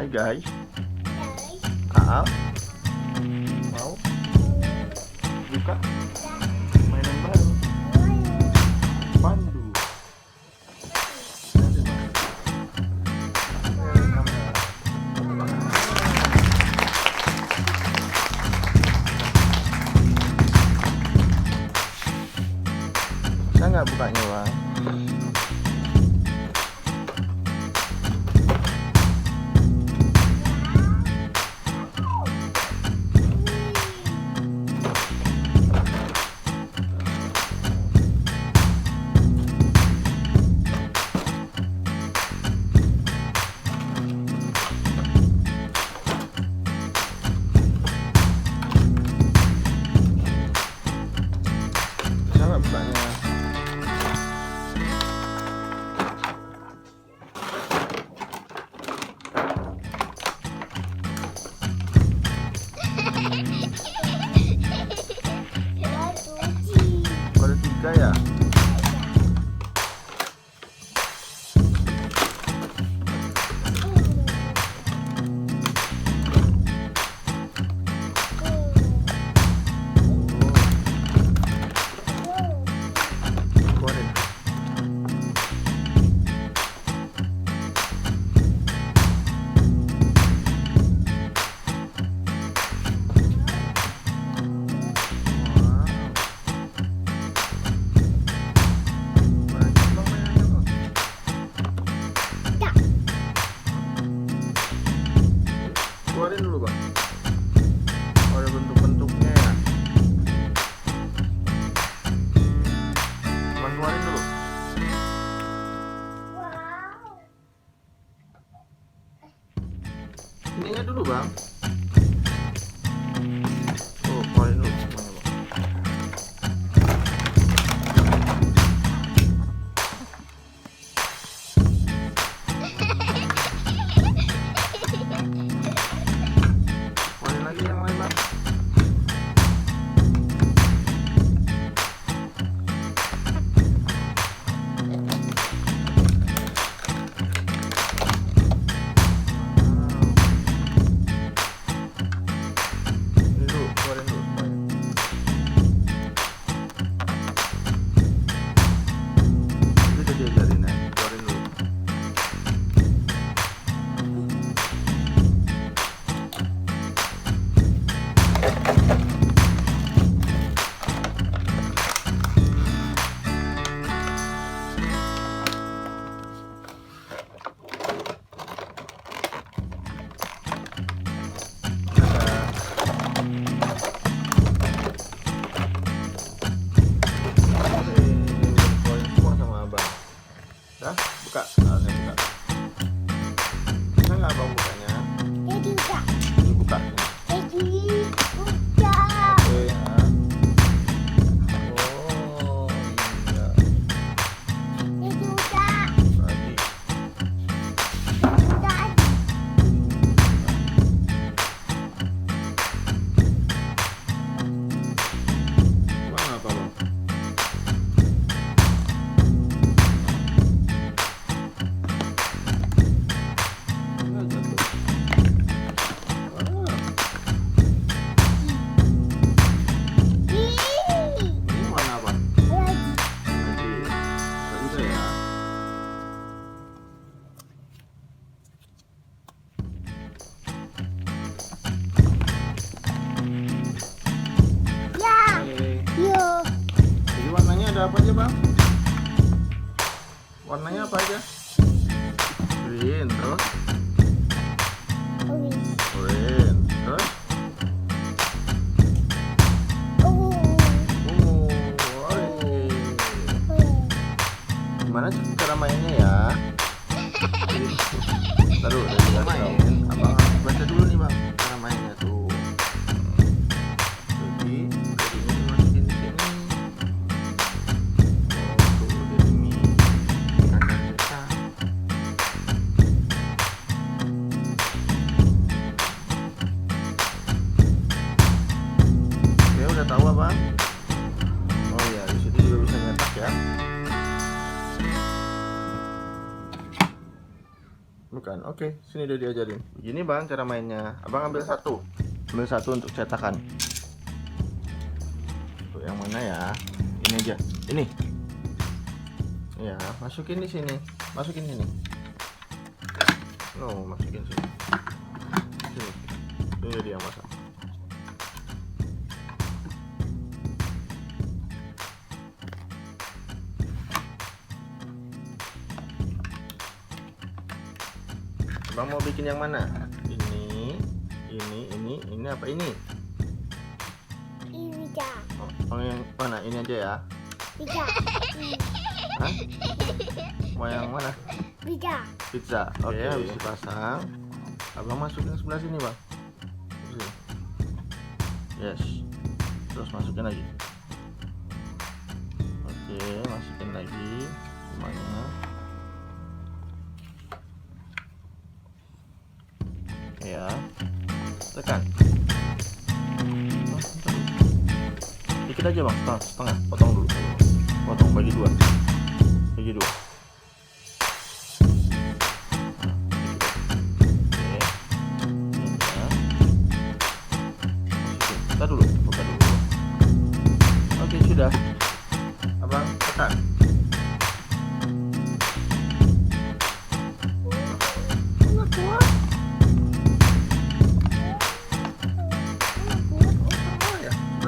Hai guys, Aal mau buka mainan baru, Fun-Doh. Bisa nggak bukanya, Bang? Bisa nggak bukanya? Ada 3 ya? Keluarin. Keluarin dulu, Bang. Oh, ada bentuk-bentuknya ya. Bang, keluarin dulu. Ininya dulu, Bang. Oh, keluarin dulu semuanya, Bang. Keluarin lagi yang lain, Bang. Ini dulu, keluarin dulu semuanya. Itu udah diajarin ya, keluarin dulu. Keluarin semua sama abang. Dah, buka. Soalnya buka. Bisa nggak abang bukanya? Dibuka. Oke, ya. Oh, iya. Lagi. Bang, apa, Bang? Nggak jatuh. Ini warna apa? Lagi. Nggak bisa ya. Oke. Jadi warnanya ada apa aja, Bang? Warnanya apa aja? Green, terus orange, terus gimana cara mainnya ya? Taruh dari main. Abang harus baca dulu nih, Bang, cara mainnya tuh. Jadi ini dimasukin di sini. Oh, tuh dari ini kanan cetak. Oke, sini udah diajarin. Begini bang cara mainnya. Abang ambil satu untuk cetakan. Tuh, yang mana ya? Ini aja. Ini. Ya, masukin di sini. Masukin sini. Oh, masukin sini. Sini. Ini dia masak. Abang mau bikin yang mana? Ini apa ini? Ini bisa. Oh, yang mana? Ini aja ya. Bisa. Hah? Mau yang mana? Bisa. Pizza. Oke, habis dipasang. Abang masukin sebelah sini, bang. Sini. Yes. Terus masukin lagi. Oke, masukin lagi semuanya. Ya, tekan. Dikit aja bang, setengah, potong dulu. Potong bagi dua. Oke. Buka dulu. Oke, sudah. Abang tekan.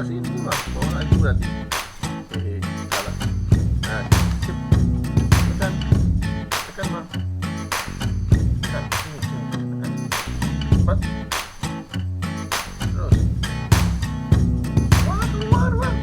Sini bang, bawa lagi berarti. Salah. Nah, sip. Tekan bang. Tekan, sini, tekan. Cepat. Terus. Wah, keluar bang.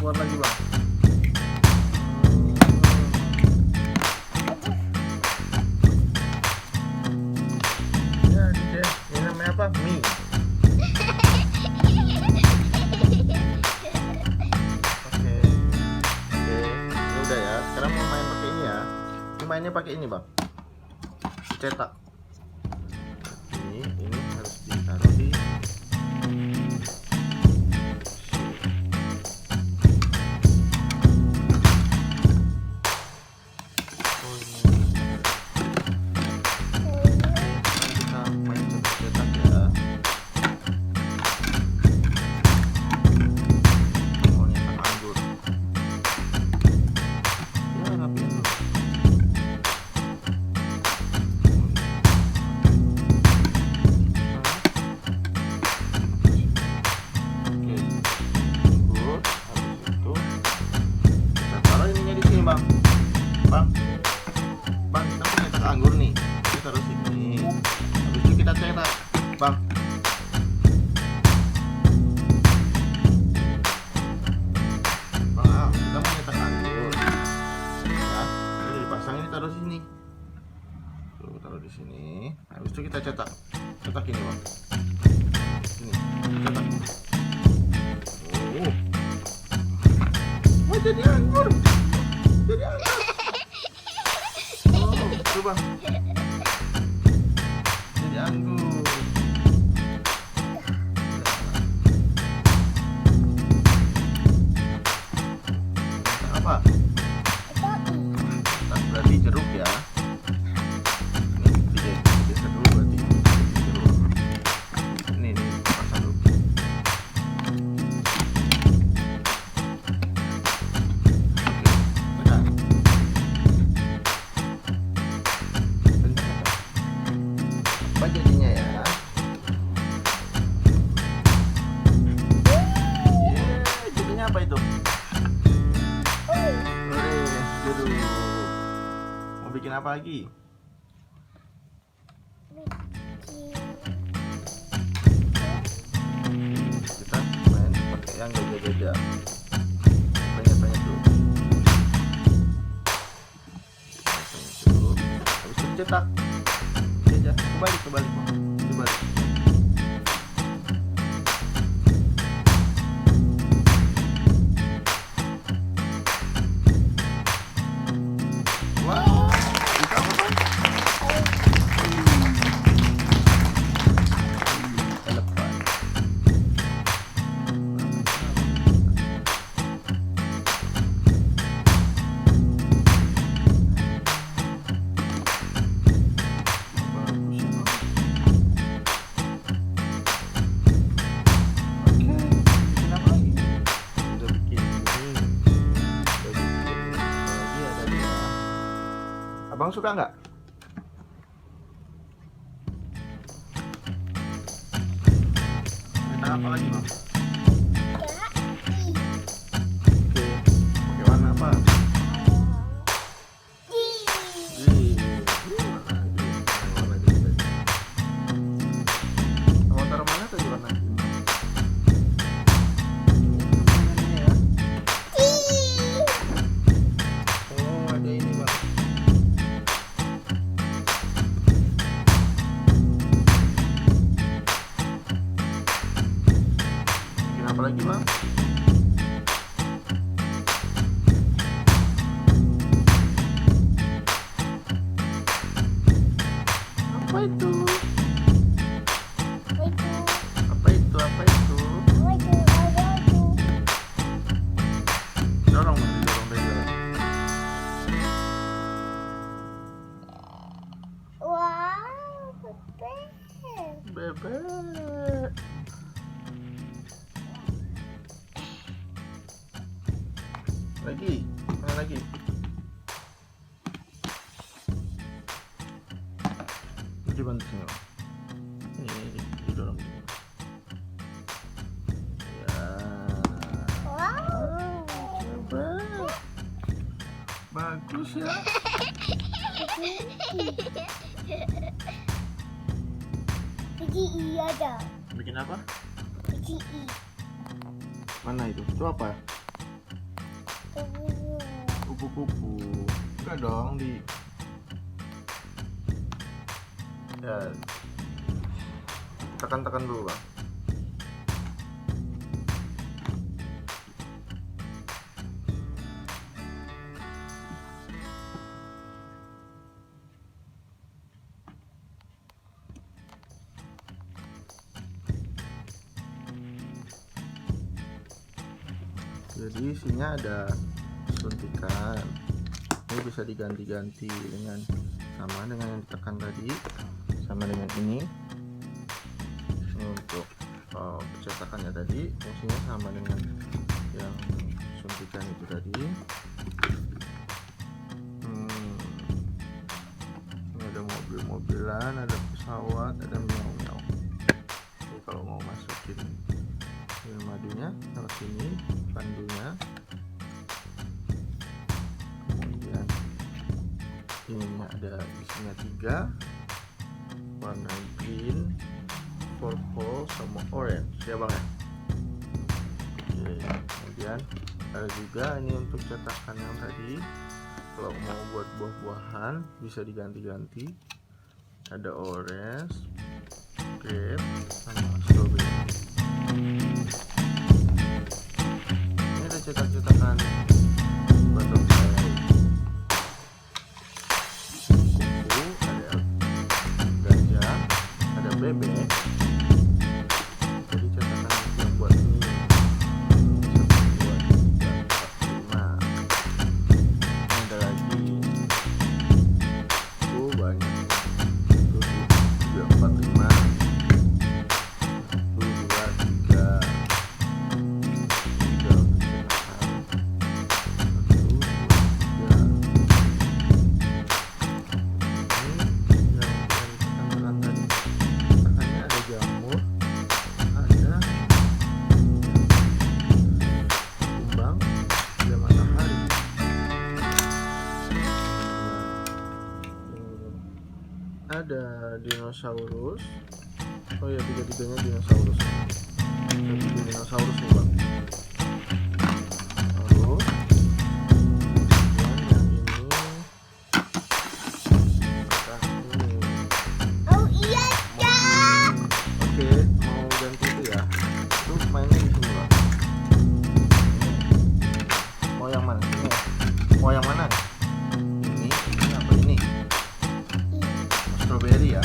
Keluar lagi bang. Ya deh, ini namanya apa? Mie. Oke, ini udah ya. Sekarang mau main pakai ini ya. Ini mainnya pakai ini bang. Cetak. Ini harus ditaruh di. Bang, kita mau cetak anggur nih. Kita taruh sini. Habis itu kita cetak, bang. Bang, kita mau cetak anggur. Ya, jadi dipasang ini taruh sini. Tuh, taruh di sini. Habis itu kita cetak. Cetak ini, bang. Sini, cetak. Oh. Wah, jadi anggur. Jadi anggur. Coba. Jadi anggur. Apa? Berarti jeruk ya. Ini digeser dulu berarti. Jeruk. Ini pasang dulu. Apa jadinya ya? Jadinya apa itu? Jeruk. Mau bikin apa lagi? yang gajah-gajah. Banyak-banyak dulu. Habis itu cetak. Aja. Kebalik Bang. Dibalik. Wow, itu apa Bang? Elephant. Abang suka nggak? Kita apa lagi Bang? Oke, pakai warna apa? Warna biru. Kamu taruh mana tadi warna biru? Oh, ada ini Bang. Apa lagi Bang? Apa itu? Apa itu? Dorong Bang, dorong dari dalam. Wow, Bebek. Lagi, mana lagi? Dibantu sini Bang. Ini didorong sini. Ya. wow. Bebek. Bagus ya. Iya dah. Bikin apa? I. Mana itu? Itu apa? Kupu-kupu. Enggak dong di. Ya. Tekan-tekan dulu Bang. Jadi isinya ada suntikan. Ini bisa diganti-ganti dengan sama dengan yang ditekan tadi, sama dengan ini. Untuk pencetakannya tadi fungsinya sama dengan yang suntikan itu tadi. Ini ada mobil-mobilan, ada pesawat, ada miau-miau. Jadi kalau mau masukin madunya lewat sini, pandunya. Kemudian ininya ada isinya 3, warna green, purple, sama orange ya Bang ya. Oke, kemudian ada juga ini untuk cetakan yang tadi. Kalau mau buat buah-buahan bisa diganti-ganti. Ada orange, grape, sama strawberry. Ini ada cetak-cetakan butterfly, kupu, ada gajah, ada bebek. Jadi cetakan yang buat ini 1, 2, 3, 4, 5. Ini ada lagi. Banyak. 1, 2, 4, 5. 1, 2, 3. 3 untuk cetakan. 1, 2, 3. Ini yang cetakan tadi. Cetakannya ada jamur, ada kumbang, ada matahari. Ada dinosaurus. Oh ya, tiga-tiganya dinosaurus. Ada 3 dinosaurus nih Bang. Strawberry ya.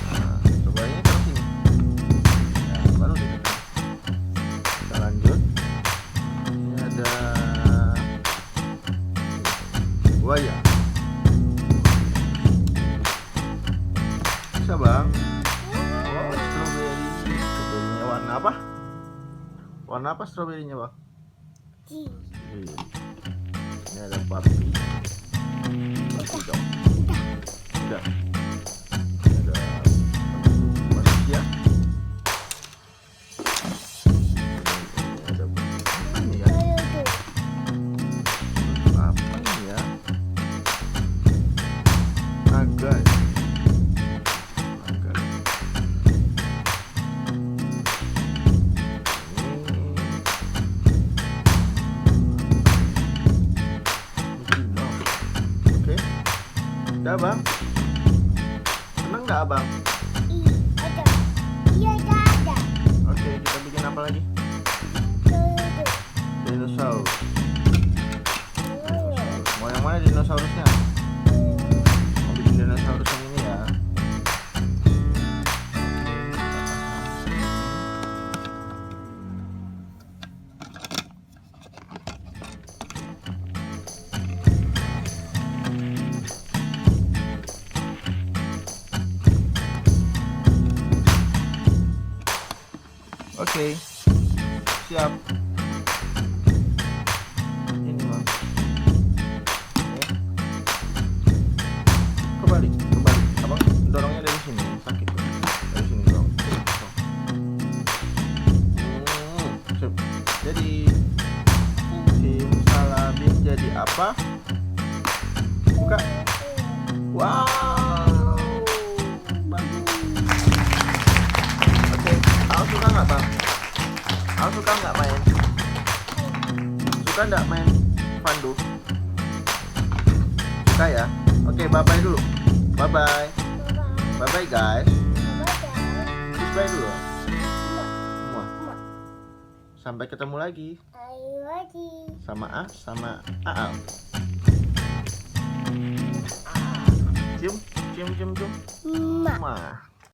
Nah, strawberry-nya taruh sini. Nah, baru ditekan. Kita lanjut. Ini ada buaya. Bisa bang? Oh, strawberry. Strawberry-nya warna apa? Warna apa strawberry-nya bang? Ini ada papi. Fu-Doh. Udah. Ini ada manusia. Ini ada apa ini ya? Apa ini ya? Naga. Naga. Oke, udah bang. Seneng nggak abang? Oke, kita bikin apa lagi? Dinosaurus. Mau yang mana dinosaurusnya? Mau bikin dinosaurus yang ini ya. Oke, siap. Ini bang. Oke. Kembali. Abang dorongnya dari sini, sakit tuh. Dari sini dong. Sip. Jadi simsalabim jadi apa? Buka. Wow, bagus. Oke, Al suka nggak bang? Al suka nggak main? Suka nggak main Fun-Doh? Suka ya? Oke, bye-bye dulu. Bye-bye. Bye-bye guys. Bye dulu. Semua. Sampai ketemu lagi. Sama A, sama Aal. Cium. Ma. Ma.